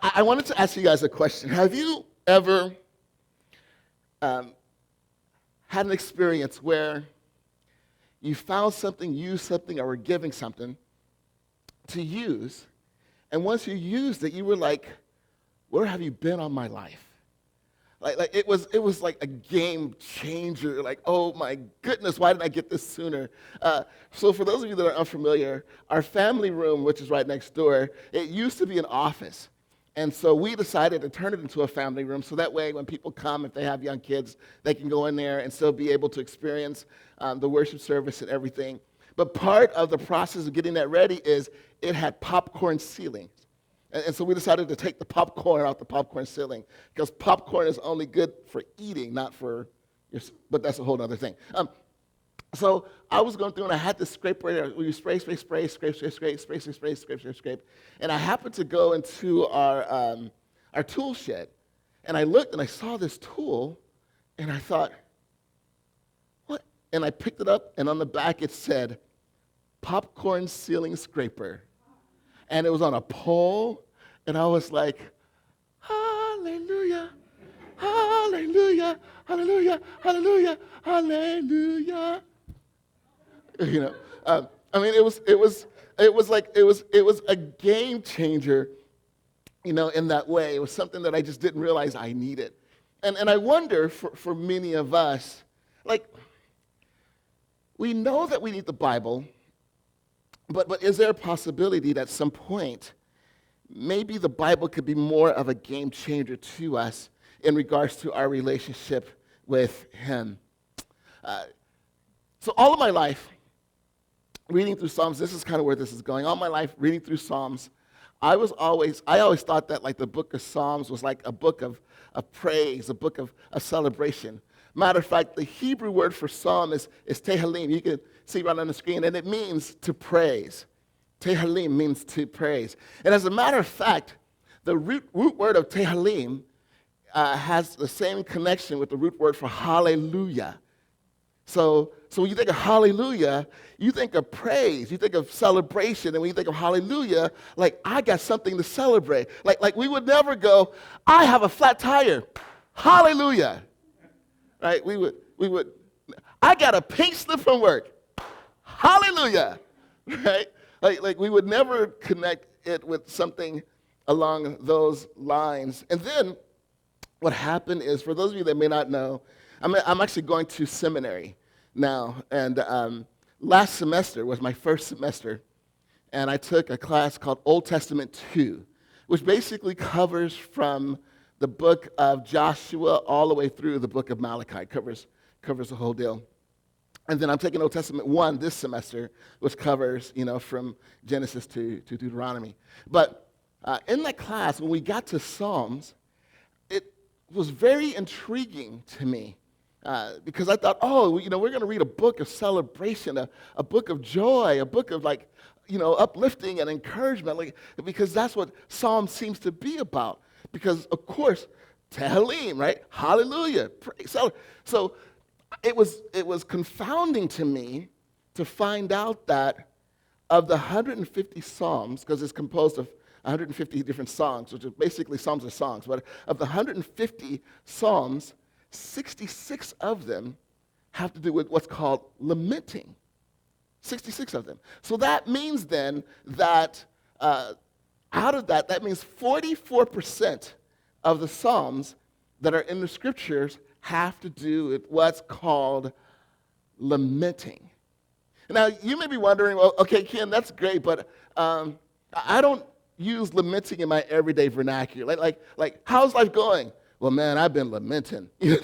I wanted to ask you guys a question. Have you ever um, had an experience where you found something, used something, or were giving something to use, and once you used it, you were like, where have you been all my life? Like it was like a game changer. Like, oh my goodness, why didn't I get this sooner? So for those of you that are unfamiliar, our family room, which is right next door, it used to be an office. And so we decided to turn it into a family room so that way when people come, if they have young kids, they can go in there and still be able to experience the worship service and everything. But part of the process of getting that ready is it had popcorn ceilings. And so we decided to take the popcorn out the popcorn ceiling because popcorn is only good for eating, not for but that's a whole other thing. So I was going through and I had this scraper where you spray, scrape. And I happened to go into our tool shed and I looked and I saw this tool and I thought, what? And I picked it up and on the back it said, popcorn ceiling scraper. And it was on a pole, and I was like, hallelujah, hallelujah, hallelujah, hallelujah, hallelujah. You know, I mean, it was a game changer, you know, in that way. It was something that I just didn't realize I needed. And I wonder for many of us, like, we know that we need the Bible, but is there a possibility that at some point, maybe the Bible could be more of a game changer to us in regards to our relationship with Him? So all of my life, reading through Psalms, this is kind of where this is going. All my life, reading through Psalms, I always thought that like the book of Psalms was like a book of praise, a book of celebration. Matter of fact, the Hebrew word for psalm is Tehillim. You can see right on the screen, and it means to praise. Tehillim means to praise. And as a matter of fact, the root word of Tehillim has the same connection with the root word for hallelujah. So when you think of hallelujah, you think of praise, you think of celebration, and when you think of hallelujah, like I got something to celebrate. Like we would never go, I have a flat tire, hallelujah. Right? We would, I got a pink slip from work. Hallelujah. Right? Like we would never connect it with something along those lines. And then what happened is, for those of you that may not know, I'm actually going to seminary now. And last semester was my first semester. And I took a class called Old Testament 2, which basically covers from the book of Joshua all the way through the book of Malachi, covers the whole deal. And then I'm taking Old Testament 1 this semester, which covers, you know, from Genesis to Deuteronomy. But in that class, when we got to Psalms, it was very intriguing to me because I thought, oh, you know, we're going to read a book of celebration, a book of joy, a book of like, you know, uplifting and encouragement, like, because that's what Psalm seems to be about. Because, of course, Tehillim, right? Hallelujah. Praise. So it was confounding to me to find out that of the 150 Psalms, because it's composed of 150 different songs, which are basically Psalms are songs, but of the 150 Psalms, 66 of them have to do with what's called lamenting. 66 of them. So that means then that out of that means 44% of the Psalms that are in the Scriptures have to do with what's called lamenting. Now, you may be wondering, well, okay, Ken, that's great, but I don't use lamenting in my everyday vernacular. Like, how's life going? Well, man, I've been lamenting. We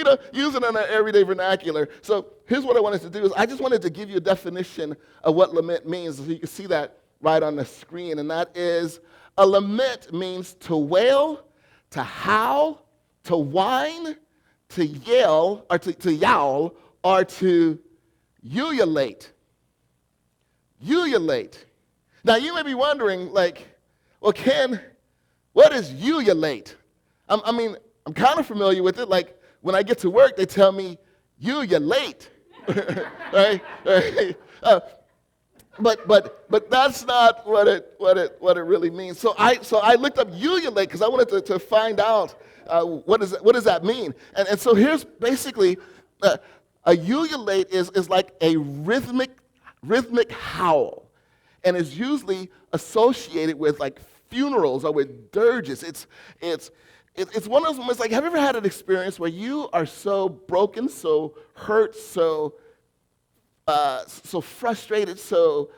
don't use it in our everyday vernacular. So here's what I wanted to do is I just wanted to give you a definition of what lament means so you can see that right on the screen, and that is a lament means to wail, to howl, to whine, to yell, or to yowl, or to ululate. Ululate. Now, you may be wondering, like, well, Ken, what is ululate? I mean, I'm kind of familiar with it. Like, when I get to work, they tell me, you're late. Right? But that's not what it really means. So I looked up ululate because I wanted to find out what does that mean. And so here's basically a ululate is like a rhythmic howl, and is usually associated with like funerals or with dirges. It's one of those moments, like, have you ever had an experience where you are so broken, so hurt, so frustrated, so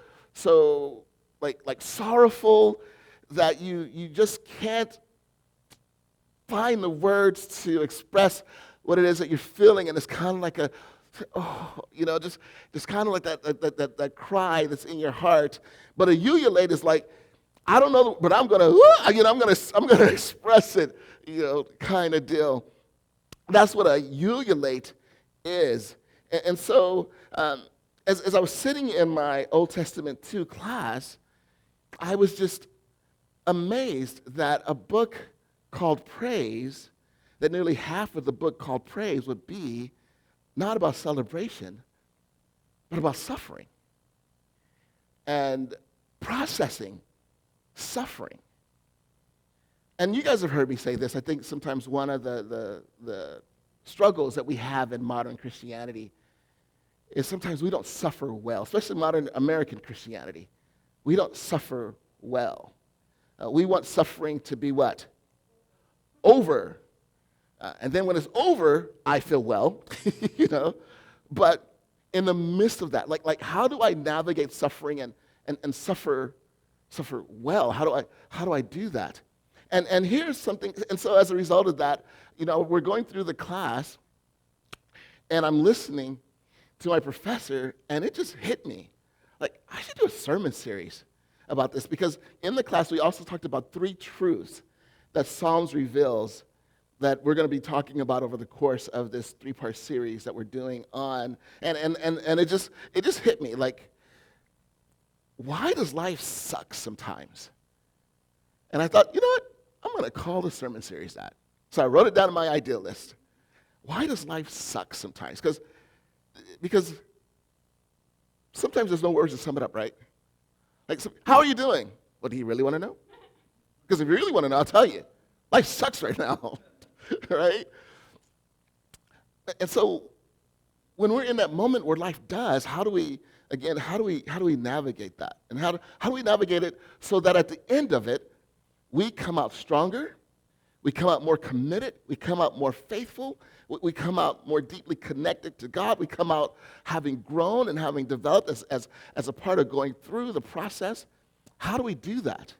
like sorrowful, that you just can't find the words to express what it is that you're feeling, and it's kind of like just kind of like that cry that's in your heart. But a ululate is like, I don't know, but I'm gonna express it, kind of deal. That's what a ululate is. And so, as I was sitting in my Old Testament 2 class, I was just amazed that a book called Praise, that nearly half of the book called Praise would be not about celebration, but about suffering and processing suffering. And you guys have heard me say this. I think sometimes one of the struggles that we have in modern Christianity is sometimes we don't suffer well, especially modern American Christianity. We don't suffer well. We want suffering to be what? Over. And then when it's over, I feel well, But in the midst of that, like how do I navigate suffering and suffer well? How do I do that? And here's something. And so as a result of that, we're going through the class, and I'm listening to my professor, and it just hit me. Like, I should do a sermon series about this, because in the class we also talked about 3 truths that Psalms reveals that we're going to be talking about over the course of this 3-part series that we're doing on. And it just hit me, like, why does life suck sometimes? And I thought, you know what? I'm going to call the sermon series that. So I wrote it down on my idea list. Why does life suck sometimes? Because sometimes there's no words to sum it up, right? Like, how are you doing? Well, do you really want to know? Because if you really want to know, I'll tell you. Life sucks right now, right? And so when we're in that moment where life does, how do we navigate that? And how do we navigate it so that at the end of it, we come out stronger, we come out more committed, we come out more faithful, we come out more deeply connected to God, we come out having grown and having developed as a part of going through the process? How do we do that?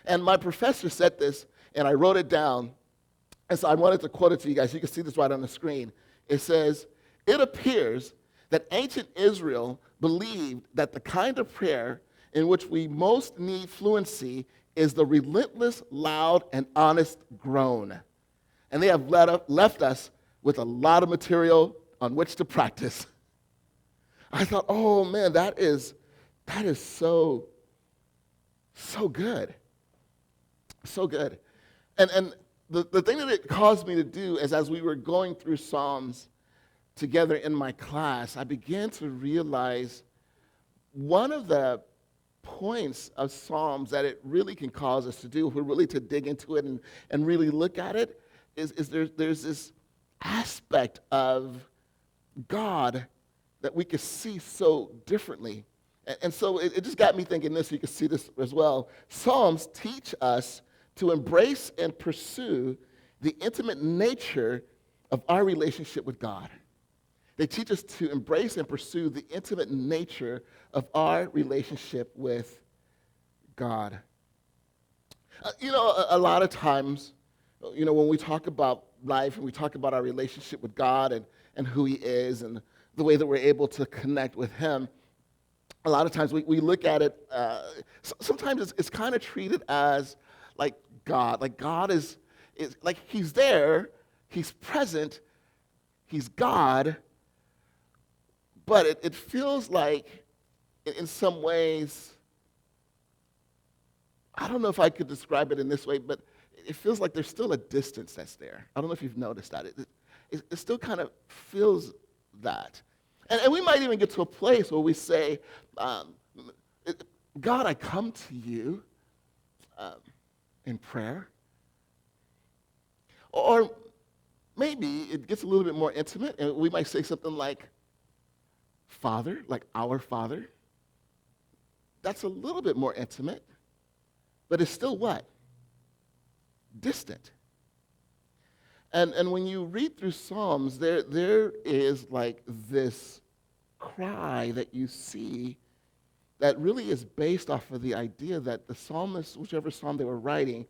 And my professor said this, and I wrote it down, and so I wanted to quote it to you guys. You can see this right on the screen. It says, "It appears that ancient Israel believed that the kind of prayer in which we most need fluency is the relentless, loud, and honest groan. And they have left us with a lot of material on which to practice." I thought, oh man, that is so good. So good. And the thing that it caused me to do is, as we were going through Psalms together in my class, I began to realize one of the points of Psalms that it really can cause us to do, if we're really to dig into it and really look at it, is there's this aspect of God that we could see so differently. And so it just got me thinking this, so you can see this as well. Psalms teach us to embrace and pursue the intimate nature of our relationship with God. They teach us to embrace and pursue the intimate nature of our relationship with God. A lot of times, when we talk about life and we talk about our relationship with God and who He is and the way that we're able to connect with Him, a lot of times we look at it, sometimes it's kind of treated as like God is like He's there, He's present, He's God, but it feels like in some ways, I don't know if I could describe it in this way, but it feels like there's still a distance that's there. I don't know if you've noticed that. It still kind of feels that. And we might even get to a place where we say, God, I come to you um, in prayer. Or maybe it gets a little bit more intimate, and we might say something like, Father, like our Father. That's a little bit more intimate, but it's still what? Distant. And when you read through Psalms, there is like this cry that you see that really is based off of the idea that the psalmists, whichever psalm they were writing,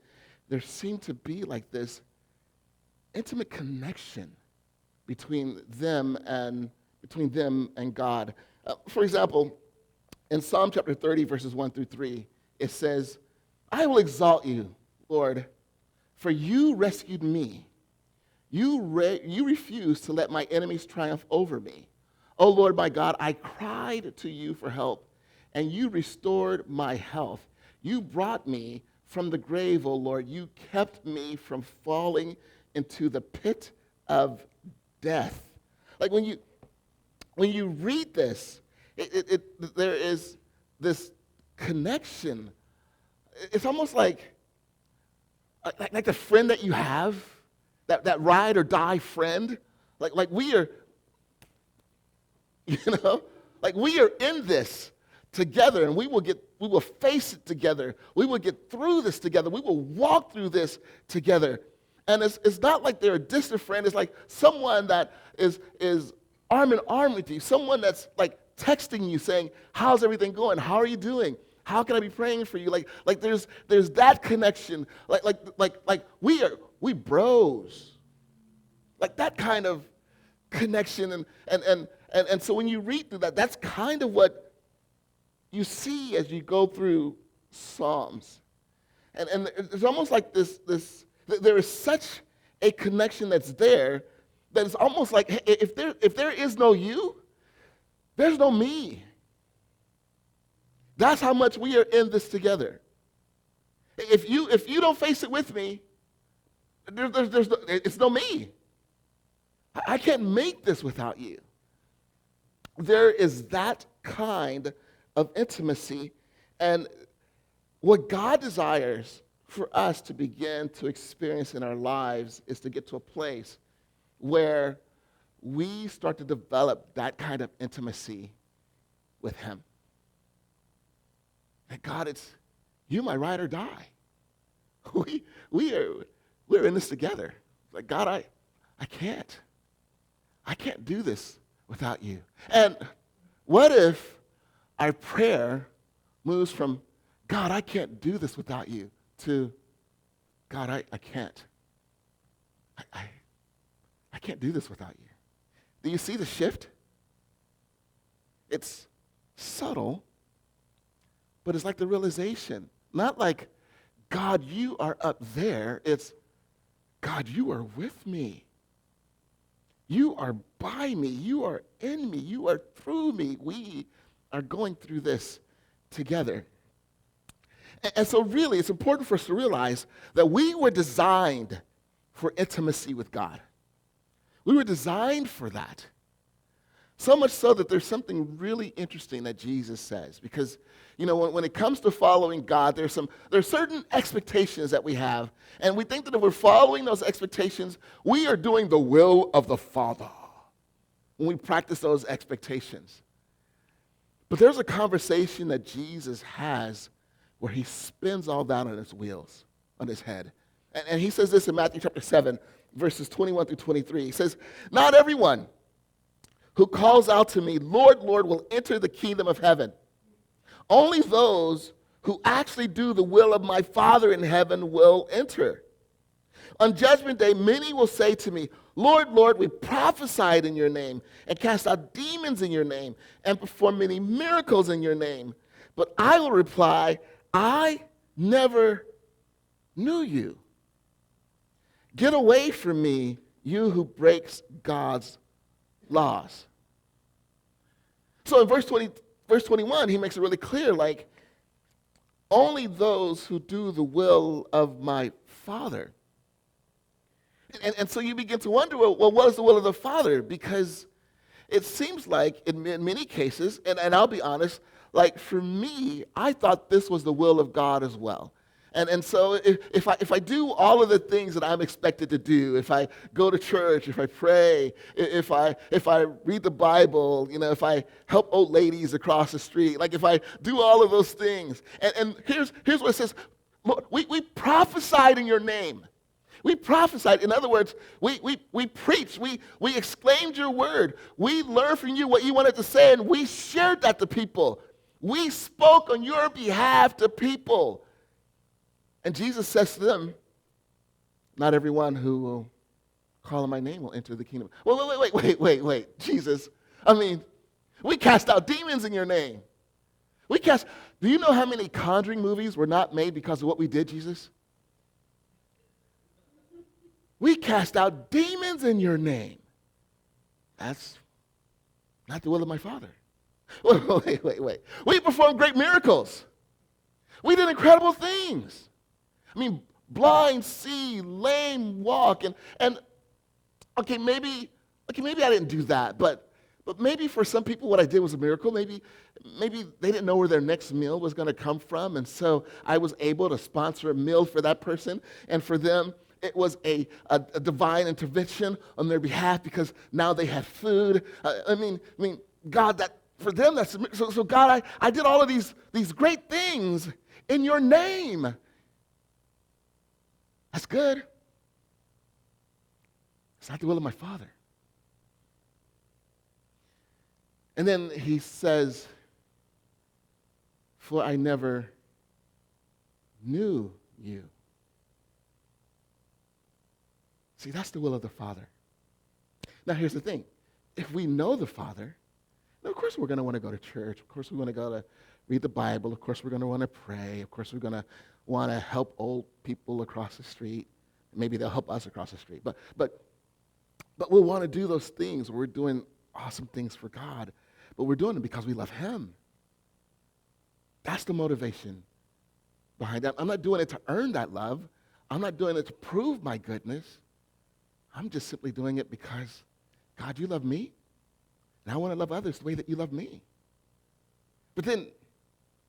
there seemed to be like this intimate connection between them and God. For example, in Psalm chapter 30, verses 1 through 3, it says, I will exalt you, Lord, for you rescued me. You refused to let my enemies triumph over me. O Lord my God, I cried to you for help, and you restored my health. You brought me from the grave, O Lord. You kept me from falling into the pit of death. Like when you read this, there is this connection. It's almost like the friend that you have, that ride or die friend. Like we are, like we are in this together, and we will face it together. We will get through this together. We will walk through this together. And it's not like they're a distant friend. It's like someone that is arm in arm with you, someone that's like texting you saying, how's everything going? How are you doing? How can I be praying for you? Like there's that connection. Like we bros. Like that kind of connection. And so when you read through that, that's kind of what you see as you go through Psalms. And it's almost like this there is such a connection that's there that it's almost like, hey, if there is no you, there's no me. That's how much we are in this together. If you don't face it with me, it's no me. I can't make this without you. There is that kind of intimacy, and what God desires for us to begin to experience in our lives is to get to a place where we start to develop that kind of intimacy with him. And God, it's you, my ride or die. We're in this together. Like, God, I can't do this without you. And what if our prayer moves from, God, I can't do this without you, to, God, I can't. I can't do this without you. Do you see the shift? It's subtle, but it's like the realization. Not like, God, you are up there. It's, God, you are with me. You are by me. You are in me. You are through me. We are going through this together. And so really, it's important for us to realize that we were designed for intimacy with God. We were designed for that. So much so that there's something really interesting that Jesus says. Because, when it comes to following God, there's certain expectations that we have. And we think that if we're following those expectations, we are doing the will of the Father when we practice those expectations. But there's a conversation that Jesus has where he spins all that on his wheels, on his head. And he says this in Matthew chapter 7, verses 21 through 23. He says, not everyone who calls out to me, Lord, Lord, will enter the kingdom of heaven. Only those who actually do the will of my Father in heaven will enter. On judgment day, many will say to me, Lord, Lord, we prophesied in your name and cast out demons in your name and performed many miracles in your name. But I will reply, I never knew you. Get away from me, you who breaks God's laws. So in verse 21, he makes it really clear, like, only those who do the will of my Father. And so you begin to wonder, well, what is the will of the Father? Because it seems like in many cases, and I'll be honest, like for me, I thought this was the will of God as well. And so if I do all of the things that I'm expected to do, if I go to church, if I pray, if I read the Bible, if I help old ladies across the street, like if I do all of those things, and here's what it says, we prophesied in your name. We prophesied. In other words, we preached. We exclaimed your word. We learned from you what you wanted to say, and we shared that to people. We spoke on your behalf to people. And Jesus says to them, not everyone who will call on my name will enter the kingdom. Well, wait, Jesus. I mean, we cast out demons in your name. Do you know how many Conjuring movies were not made because of what we did, Jesus? We cast out demons in your name. That's not the will of my Father. Wait. We performed great miracles. We did incredible things. I mean, blind see, lame walk, and okay, maybe I didn't do that, but maybe for some people what I did was a miracle. Maybe they didn't know where their next meal was going to come from, and so I was able to sponsor a meal for that person, and for them, it was a divine intervention on their behalf because now they had food. I mean, God, that for them, that's so God, I did all of these great things in your name. That's good. It's not the will of my Father. And then he says, for I never knew you. See, that's the will of the Father. Now, here's the thing. If we know the Father, then of course we're going to want to go to church. Of course we want to go to read the Bible. Of course we're going to want to pray. Of course we're going to want to help old people across the street. Maybe they'll help us across the street. But we'll want to do those things. We're doing awesome things for God. But we're doing it because we love Him. That's the motivation behind that. I'm not doing it to earn that love. I'm not doing it to prove my goodness. I'm just simply doing it because, God, you love me, and I want to love others the way that you love me. But then,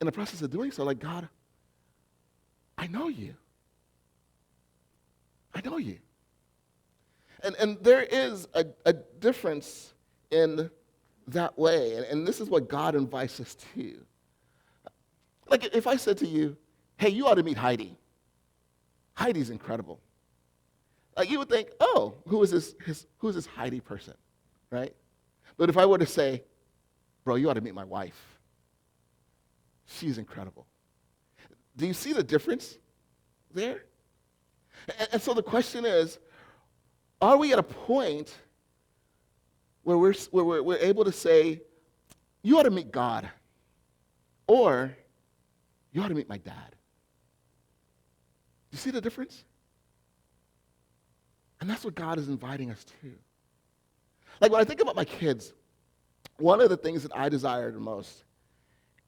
in the process of doing so, like, God, I know you. I know you. And there is a difference in that way, and this is what God invites us to. Like, if I said to you, hey, you ought to meet Heidi. Heidi's incredible. Like, you would think, oh, who is this Heidi person, right? But if I were to say, bro, you ought to meet my wife. She's incredible. Do you see the difference there? And so the question is, are we at a point where we're able to say, you ought to meet God, or you ought to meet my dad? Do you see the difference? And that's what God is inviting us to. Like, when I think about my kids, one of the things that I desire the most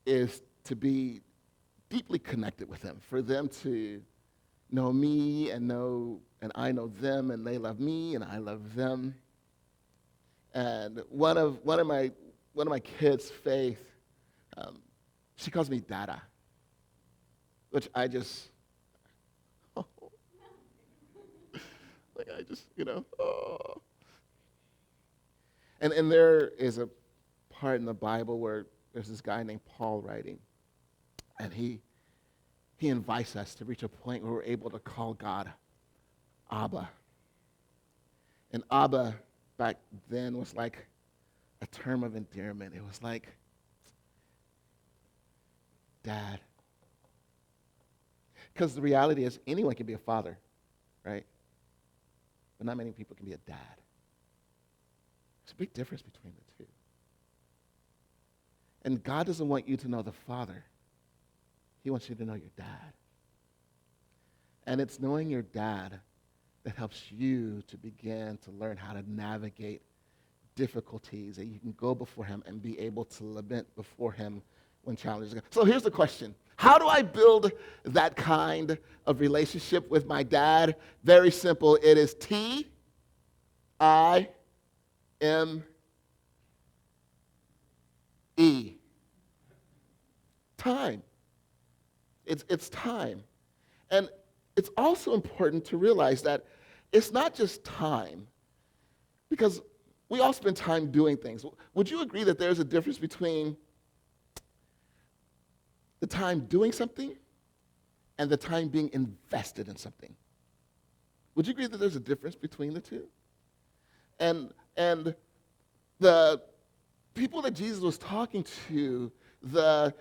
is to be deeply connected with them, for them to know me and I know them, and they love me and I love them. And one of my kids, Faith, she calls me Dada, which I just like oh. And there is a part in the Bible where there's this guy named Paul writing, and he invites us to reach a point where we're able to call God Abba. And Abba back then was like a term of endearment. It was like Dad. Because the reality is anyone can be a father, right? But not many people can be a dad. There's a big difference between the two. And God doesn't want you to know the Father. He wants you to know your dad. And it's knowing your dad that helps you to begin to learn how to navigate difficulties, that you can go before him and be able to lament before him when challenges come. So here's the question. How do I build that kind of relationship with my dad? Very simple. It is T-I-M-E. time. It's time. And it's also important to realize that it's not just time, because we all spend time doing things. Would you agree that there's a difference between the time doing something and the time being invested in something? Would you agree that there's a difference between the two? And the people that Jesus was talking to, the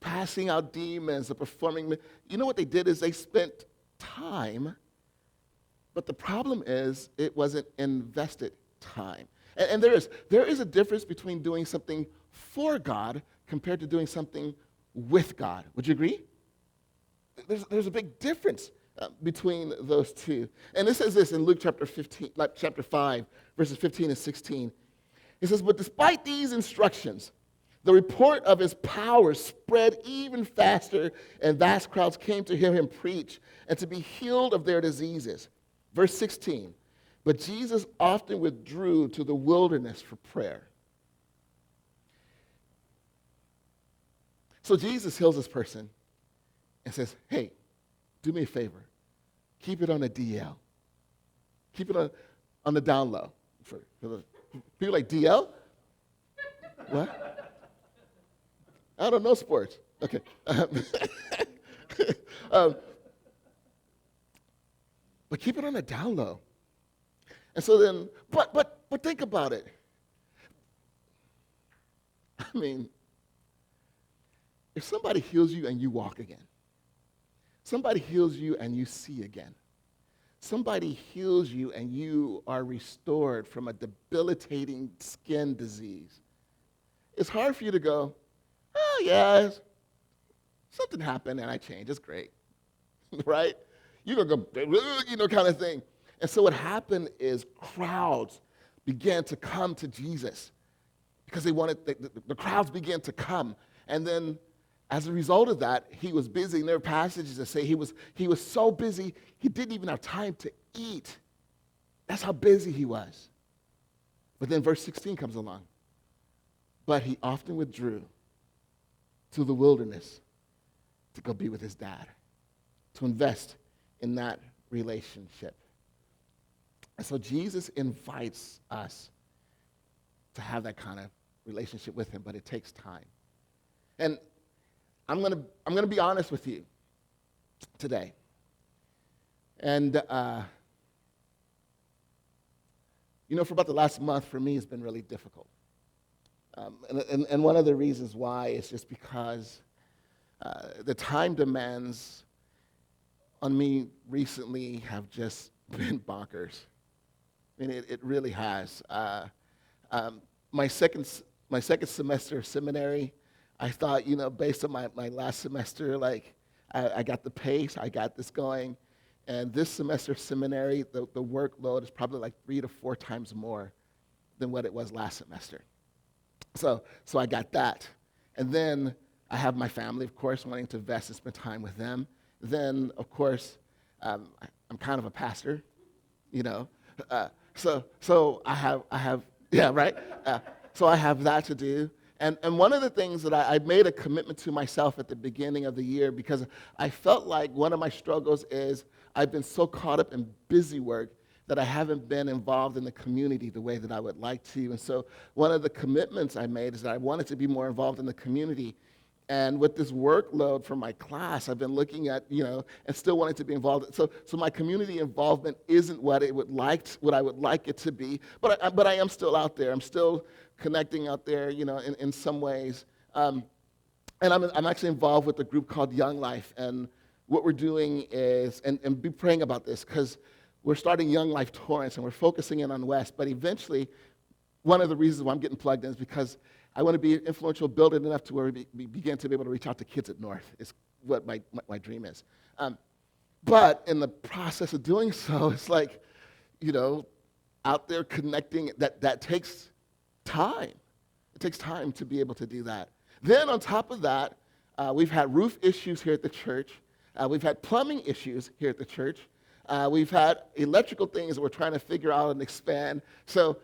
passing out demons, the performing, you know what they did is they spent time, but the problem is it wasn't invested time. And there is a difference between doing something for God compared to doing something with God. Would you agree? There's a big difference between those two. And it says this in Luke chapter 5, verses 15 and 16. It says, but despite these instructions, the report of his power spread even faster, and vast crowds came to hear him preach and to be healed of their diseases. Verse 16, but Jesus often withdrew to the wilderness for prayer. So Jesus heals this person and says, hey, do me a favor. Keep it on the DL. Keep it on the down low. For the people like DL? What? I don't know sports. Okay. But keep it on the down low. And so then, but think about it. I mean, if somebody heals you and you walk again, somebody heals you and you see again, somebody heals you and you are restored from a debilitating skin disease, it's hard for you to go, oh, yeah, something happened and I changed. It's great, right? You're going to go, kind of thing. And so what happened is crowds began to come to Jesus because they wanted, the crowds began to come. And then as a result of that, he was busy. And there are passages that say he was so busy, he didn't even have time to eat. That's how busy he was. But then verse 16 comes along. But he often withdrew to the wilderness to go be with his dad, to invest in that relationship. And so Jesus invites us to have that kind of relationship with him, but it takes time. And I'm gonna be honest with you today. And for about the last month, for me, it's been really difficult. And one of the reasons why is just because the time demands on me recently have just been bonkers. I mean, it really has. My second semester of seminary, I thought, based on my last semester, I got the pace, I got this going. And this semester of seminary, the workload is probably like 3 to 4 times more than what it was last semester. So I got that. And then I have my family, of course, wanting to invest and spend time with them. Then, of course, I'm kind of a pastor, So I have yeah, right? So I have that to do. And one of the things that I made a commitment to myself at the beginning of the year, because I felt like one of my struggles is I've been so caught up in busy work that I haven't been involved in the community the way that I would like to. And so one of the commitments I made is that I wanted to be more involved in the community. And with this workload from my class, I've been looking at, and still wanting to be involved. So my community involvement isn't what I would like it to be. But I am still out there. I'm still connecting out there, in some ways. And I'm actually involved with a group called Young Life. And what we're doing is, and be praying about this, because we're starting Young Life Torrance, and we're focusing in on West. But eventually, one of the reasons why I'm getting plugged in is because I want to be influential, build it enough to where we begin to be able to reach out to kids at North, is what my dream is. But in the process of doing so, it's like, out there connecting, that takes time. It takes time to be able to do that. Then on top of that, we've had roof issues here at the church. We've had plumbing issues here at the church. We've had electrical things that we're trying to figure out and expand. So,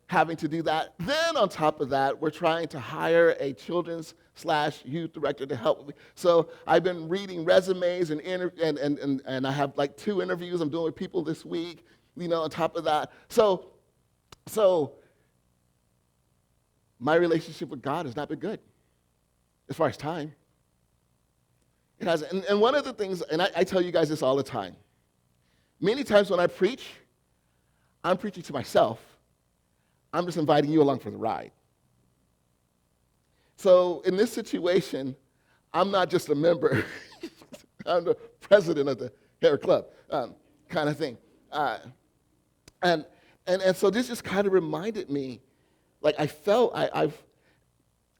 having to do that. Then on top of that, we're trying to hire a children's/youth director to help me. So I've been reading resumes and I have like 2 interviews I'm doing with people this week, on top of that. So my relationship with God has not been good as far as time. It hasn't. And one of the things, and I tell you guys this all the time, many times when I preach, I'm preaching to myself. I'm just inviting you along for the ride. So in this situation, I'm not just a member. I'm the president of the hair club, kind of thing. And so this just kind of reminded me, like I felt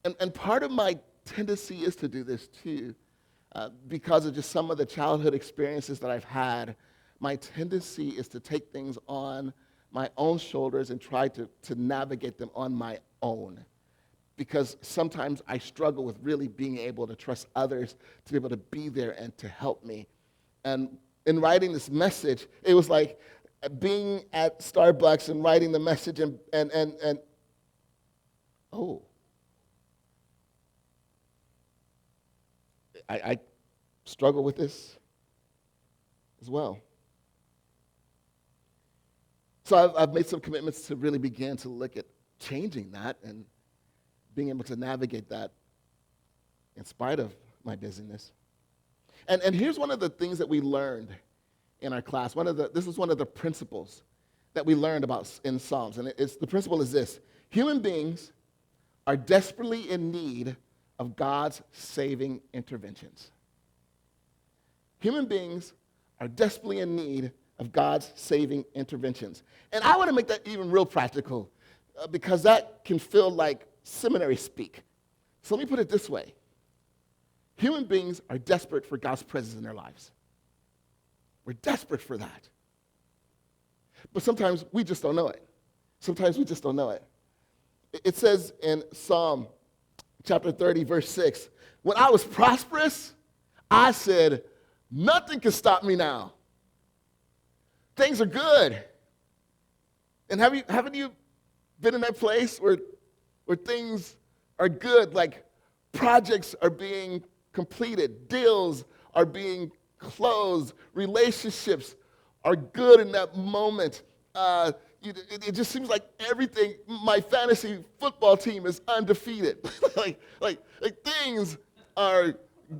and part of my tendency is to do this too, because of just some of the childhood experiences that I've had. My tendency is to take things on my own shoulders and try to navigate them on my own. Because sometimes I struggle with really being able to trust others to be able to be there and to help me. And in writing this message, it was like being at Starbucks and writing the message and I struggle with this as well. So I've made some commitments to really begin to look at changing that and being able to navigate that in spite of my busyness. And here's one of the things that we learned in our class. This is one of the principles that we learned about in Psalms. And the principle is this: human beings are desperately in need of God's saving interventions. Human beings are desperately in need of God's saving interventions. And I want to make that even real practical because that can feel like seminary speak. So let me put it this way. Human beings are desperate for God's presence in their lives. We're desperate for that. But sometimes we just don't know it. It says in Psalm chapter 30, verse 6, when I was prosperous, I said, nothing can stop me now. Things are good. And haven't you been in that place where things are good, like projects are being completed, deals are being closed, relationships are good in that moment. It just seems like everything, my fantasy football team is undefeated. like things are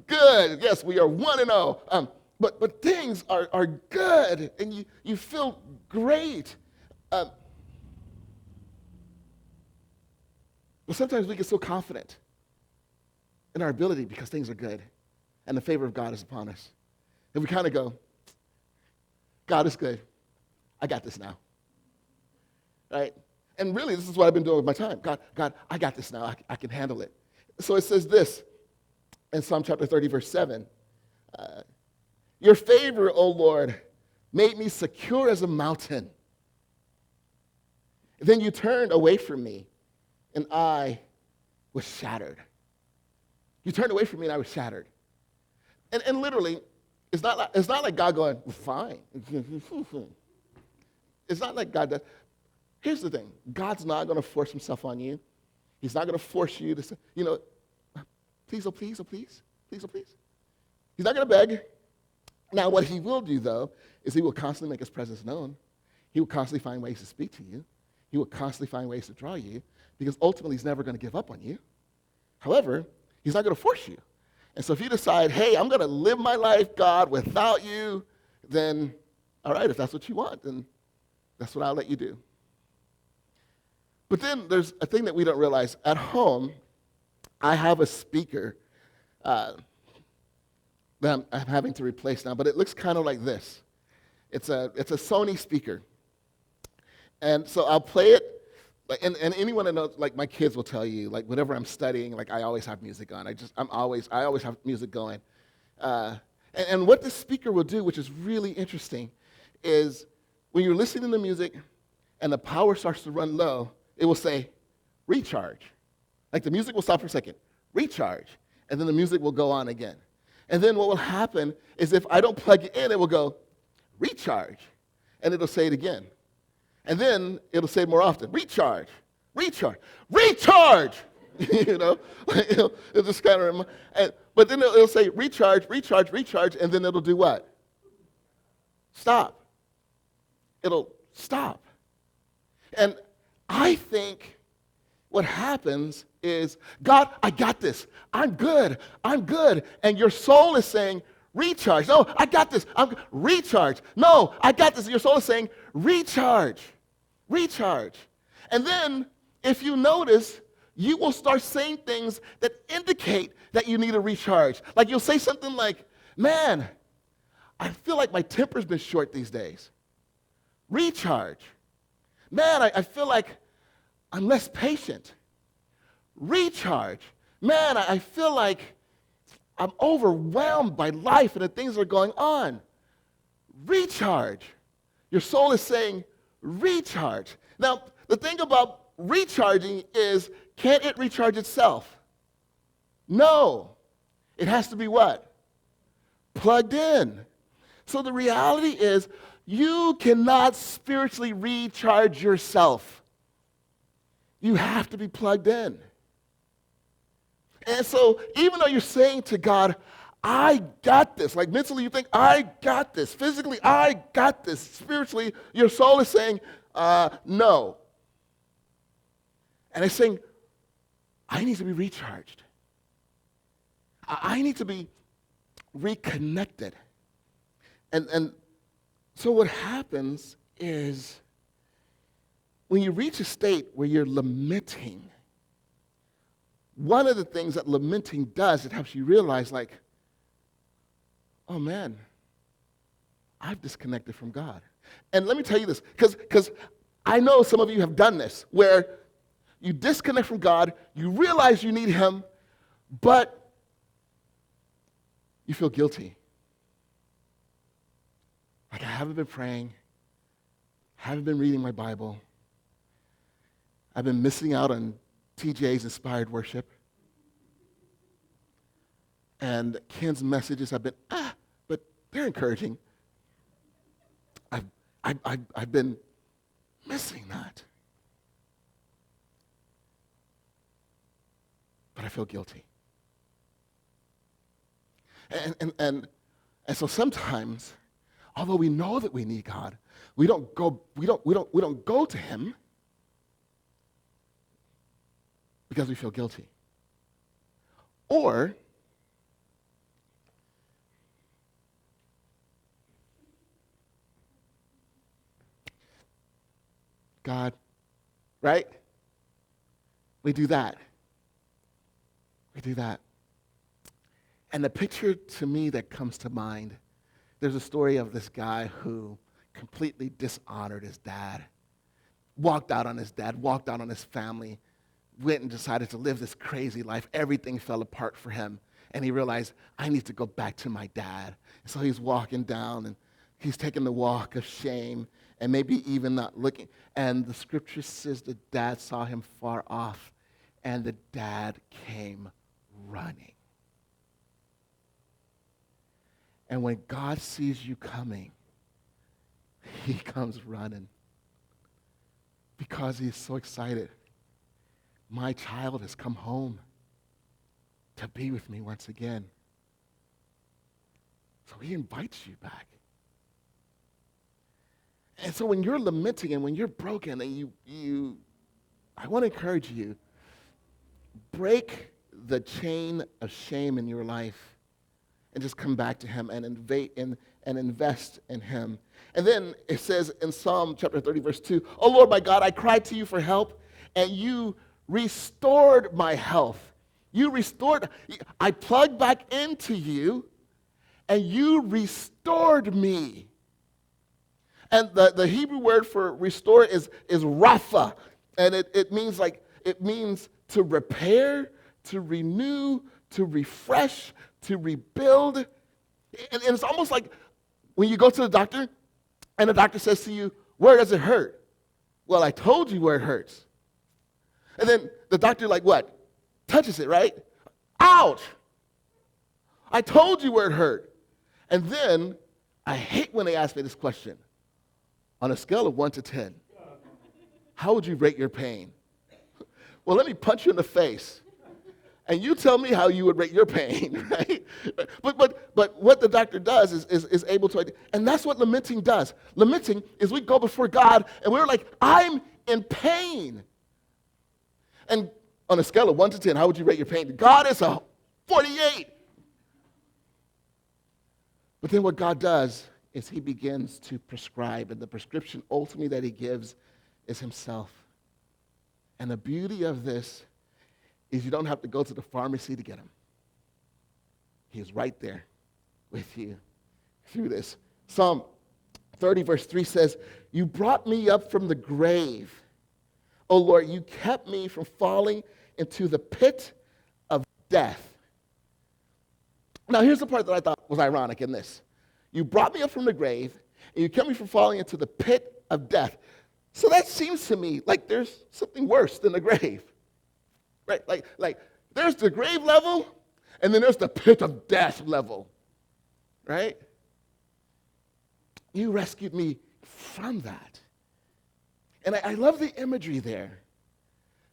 good. Yes, we are 1-0. But things are good, and you feel great. But sometimes we get so confident in our ability because things are good, and the favor of God is upon us. And we kind of go, God is good. I got this now. Right? And really, this is what I've been doing with my time. God, I got this now. I can handle it. So it says this in Psalm chapter 30, verse 7. Your favor, O Lord, made me secure as a mountain. Then you turned away from me, and I was shattered. You turned away from me, and I was shattered. And literally, it's not like God going, fine. It's not like God does. Here's the thing. God's not going to force himself on you. He's not going to force you to say, please, oh, please, oh, please, please, oh, please. He's not going to beg. Now, what he will do, though, is he will constantly make his presence known. He will constantly find ways to speak to you. He will constantly find ways to draw you, because ultimately he's never going to give up on you. However, he's not going to force you. And so if you decide, hey, I'm going to live my life, God, without you, then, all right, if that's what you want, then that's what I'll let you do. But then there's a thing that we don't realize. At home, I have a speaker that I'm having to replace now, but it looks kind of like this. It's a Sony speaker. And so I'll play it, and anyone that knows, like my kids will tell you, like whenever I'm studying, like I always have music on. I always have music going. And what this speaker will do, which is really interesting, is when you're listening to music and the power starts to run low, it will say, recharge. Like the music will stop for a second, recharge, and then the music will go on again. And then what will happen is if I don't plug it in, it will go, recharge, and it'll say it again. And then it'll say more often, recharge, recharge, recharge. You know, it'll just kind of but then it'll say recharge, recharge, recharge, and then it'll do what? Stop. It'll stop. And I think what happens is, God, I got this. I'm good. I'm good. And your soul is saying, recharge. No, I got this. Recharge. No, I got this. Your soul is saying, recharge. Recharge. And then, if you notice, you will start saying things that indicate that you need a recharge. Like you'll say something like, man, I feel like my temper's been short these days. Recharge. Man, I feel like I'm less patient. Recharge. Man, I feel like I'm overwhelmed by life and the things that are going on. Recharge. Your soul is saying, recharge. Now, the thing about recharging is, can't it recharge itself? No. It has to be what? Plugged in. So the reality is, you cannot spiritually recharge yourself. You have to be plugged in. And so, even though you're saying to God, I got this, like mentally you think, I got this. Physically, I got this. Spiritually, your soul is saying, no. And it's saying, I need to be recharged. I need to be reconnected. And so what happens is, when you reach a state where you're lamenting, one of the things that lamenting does, it helps you realize, like, oh man, I've disconnected from God. And let me tell you this, because I know some of you have done this, where you disconnect from God, you realize you need Him, but you feel guilty. Like, I haven't been praying, haven't been reading my Bible, I've been missing out on TJ's inspired worship. And Ken's messages have been, but they're encouraging. I've been missing that. But I feel guilty. And so sometimes, although we know that we need God, we don't go to Him because we feel guilty. Or God, right? We do that. We do that. And the picture to me that comes to mind, there's a story of this guy who completely dishonored his dad, walked out on his dad, walked out on his family, went and decided to live this crazy life. Everything fell apart for him. And he realized, I need to go back to my dad. And so he's walking down, and he's taking the walk of shame, and maybe even not looking. And the scripture says the dad saw him far off, and the dad came running. And when God sees you coming, He comes running because He's so excited. My child has come home to be with me once again. So He invites you back. And so when you're lamenting and when you're broken, and I want to encourage you, break the chain of shame in your life and just come back to Him and invest in Him. And then it says in Psalm chapter 30, verse 2, "Oh Lord, my God, I cried to you for help, and you restored my health." You restored, I plugged back into you, and you restored me. And the Hebrew word for restore is rapha, and it means to repair, to renew, to refresh, to rebuild. And it's almost like when you go to the doctor, and the doctor says to you, "Where does it hurt?" "Well, I told you where it hurts." And then the doctor, like what? Touches it, right? Ouch! I told you where it hurt. And then, I hate when they ask me this question. On a scale of 1 to 10, how would you rate your pain? Well, let me punch you in the face. And you tell me how you would rate your pain, right? But what the doctor does is able to, and that's what lamenting does. Lamenting is we go before God and we're like, I'm in pain. And on a scale of 1 to 10, how would you rate your pain? God is a 48. But then what God does is he begins to prescribe, and the prescription ultimately that he gives is himself. And the beauty of this is you don't have to go to the pharmacy to get him. He's right there with you through this. Psalm 30, verse 3 says, you brought me up from the grave. O Lord, you kept me from falling into the pit of death. Now, here's the part that I thought was ironic in this. You brought me up from the grave, and you kept me from falling into the pit of death. So that seems to me like there's something worse than the grave. Right? Like there's the grave level, and then there's the pit of death level. Right? You rescued me from that. And I love the imagery there,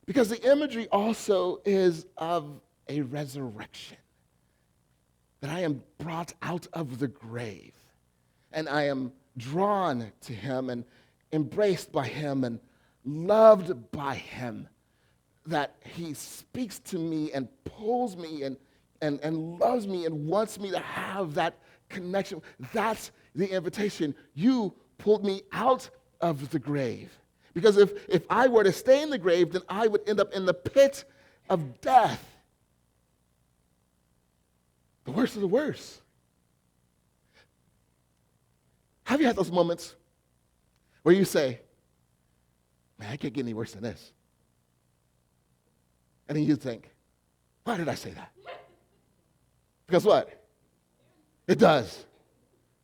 because the imagery also is of a resurrection. That I am brought out of the grave, and I am drawn to him and embraced by him and loved by him, that he speaks to me and pulls me and loves me and wants me to have that connection. That's the invitation. You pulled me out of the grave. Because if I were to stay in the grave, then I would end up in the pit of death. The worst of the worst. Have you had those moments where you say, man, I can't get any worse than this? And then you think, why did I say that? Because what? It does.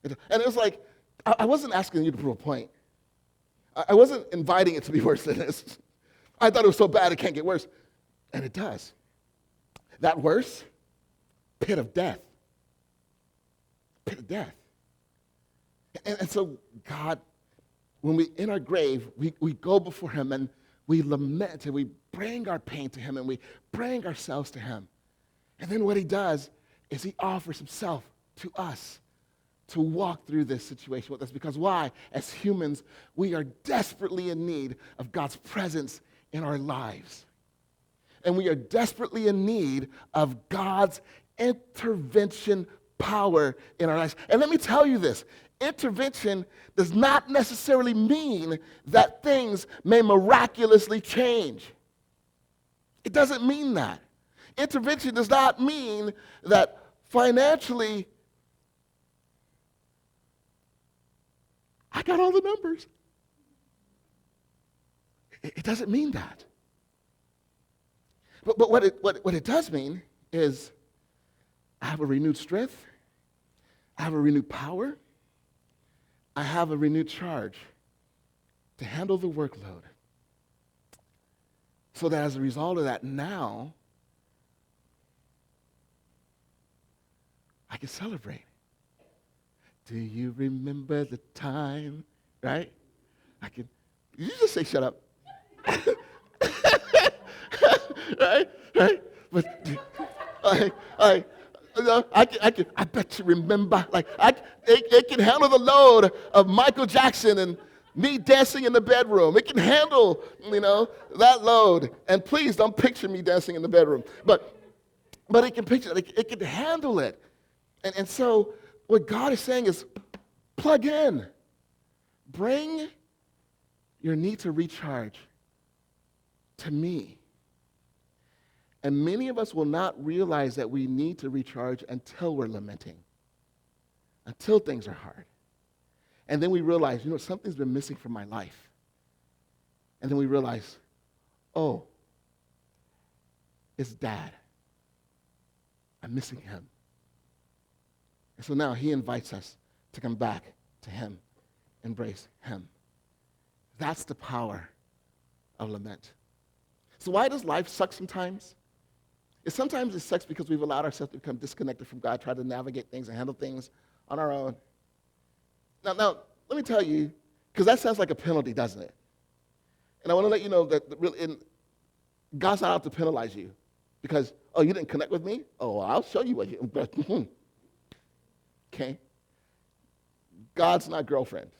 And it's like, I wasn't asking you to prove a point. I wasn't inviting it to be worse than this. I thought it was so bad it can't get worse. And it does. That worse? Pit of death. Pit of death. And so God, when we in our grave, we go before him and we lament and we bring our pain to him and we bring ourselves to him. And then what he does is he offers himself to us to walk through this situation with us. Because why? As humans, we are desperately in need of God's presence in our lives. And we are desperately in need of God's intervention power in our lives. And let me tell you this. Intervention does not necessarily mean that things may miraculously change. It doesn't mean that. Intervention does not mean that financially, I got all the numbers. It doesn't mean that. But what it does mean is I have a renewed strength, I have a renewed power, I have a renewed charge to handle the workload. So that as a result of that, now I can celebrate. Do you remember the time? Right? Did you just say shut up? Right? But I bet you remember. It can handle the load of Michael Jackson and me dancing in the bedroom. It can handle, that load. And please don't picture me dancing in the bedroom. But it can picture it. It can handle it. And so what God is saying is plug in. Bring your need to recharge to me. And many of us will not realize that we need to recharge until we're lamenting, until things are hard. And then we realize, something's been missing from my life. And then we realize, oh, it's Dad. I'm missing him. And so now he invites us to come back to him, embrace him. That's the power of lament. So why does life suck sometimes? Sometimes it sucks because we've allowed ourselves to become disconnected from God, try to navigate things and handle things on our own. Now, let me tell you, because that sounds like a penalty, doesn't it? And I want to let you know that God's not out to penalize you because, oh, you didn't connect with me? Oh, I'll show you what you, okay? God's not girlfriend.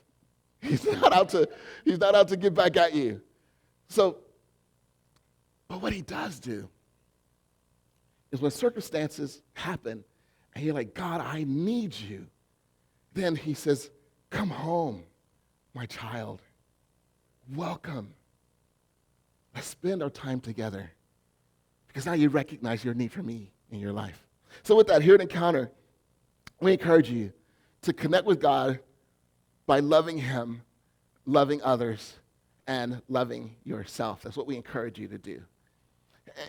He's not out to get back at you. So, but what he does do is when circumstances happen and you're like, God, I need you, then he says, come home, my child. Welcome. Let's spend our time together because now you recognize your need for me in your life. So with that, here at Encounter, we encourage you to connect with God by loving him, loving others, and loving yourself. That's what we encourage you to do.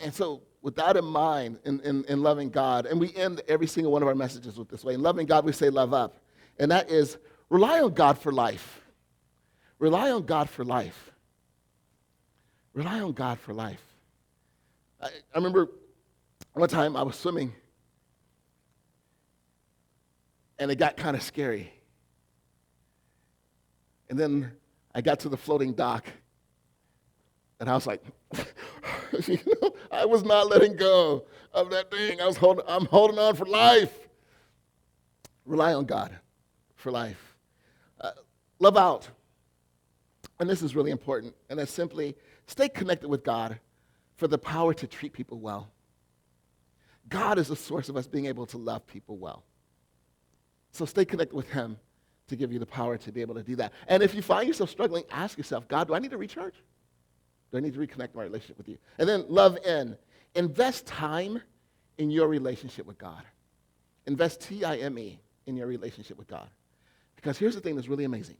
And so with that in mind, in loving God, and we end every single one of our messages with this way. In loving God, we say love up. And that is rely on God for life. Rely on God for life. Rely on God for life. I remember one time I was swimming, and it got kind of scary. And then I got to the floating dock, and I was like, I was not letting go of that thing. I'm holding on for life. Rely on God for life. Love out. And this is really important. And that's simply stay connected with God for the power to treat people well. God is the source of us being able to love people well. So stay connected with him to give you the power to be able to do that. And if you find yourself struggling, ask yourself, God, do I need to recharge? Do I need to reconnect my relationship with you? And then love in. Invest time in your relationship with God. Invest T-I-M-E in your relationship with God. Because here's the thing that's really amazing.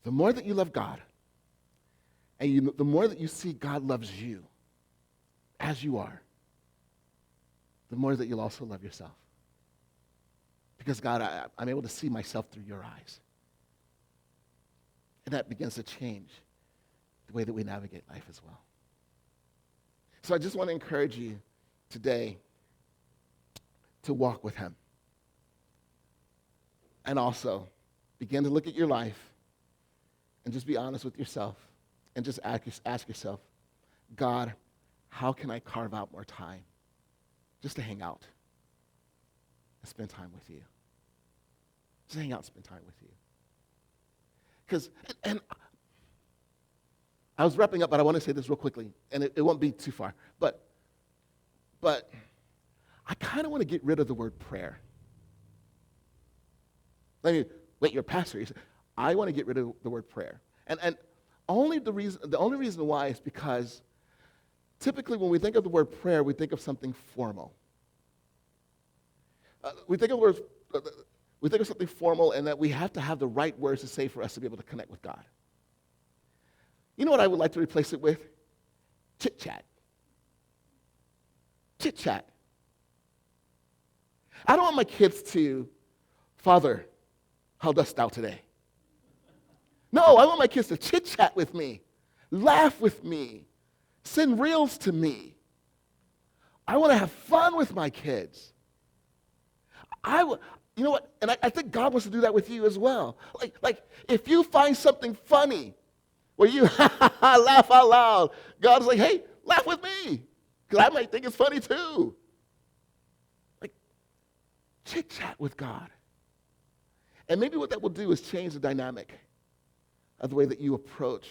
The more that you love God, and the more that you see God loves you as you are, the more that you'll also love yourself. Because God, I'm able to see myself through your eyes. And that begins to change the way that we navigate life as well. So I just want to encourage you today to walk with him. And also begin to look at your life and just be honest with yourself and just ask yourself, God, how can I carve out more time just to hang out and spend time with you? Just hang out and spend time with you. Because, and I was wrapping up, but I want to say this real quickly, and it won't be too far. But I kind of want to get rid of the word prayer. Wait, you're a pastor. You say, I want to get rid of the word prayer. And the only reason why is because typically when we think of the word prayer, we think of something formal. We think of something formal and that we have to have the right words to say for us to be able to connect with God. You know what I would like to replace it with? Chit-chat. Chit-chat. I don't want my kids to, Father, how dost thou today? No, I want my kids to chit-chat with me, laugh with me, send reels to me. I want to have fun with my kids. You know what? And I think God wants to do that with you as well. Like if you find something funny where you laugh out loud, God's like, hey, laugh with me, because I might think it's funny too. Like, chit-chat with God. And maybe what that will do is change the dynamic of the way that you approach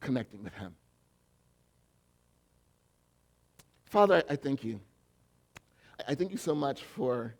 connecting with him. Father, I thank you. I thank you so much for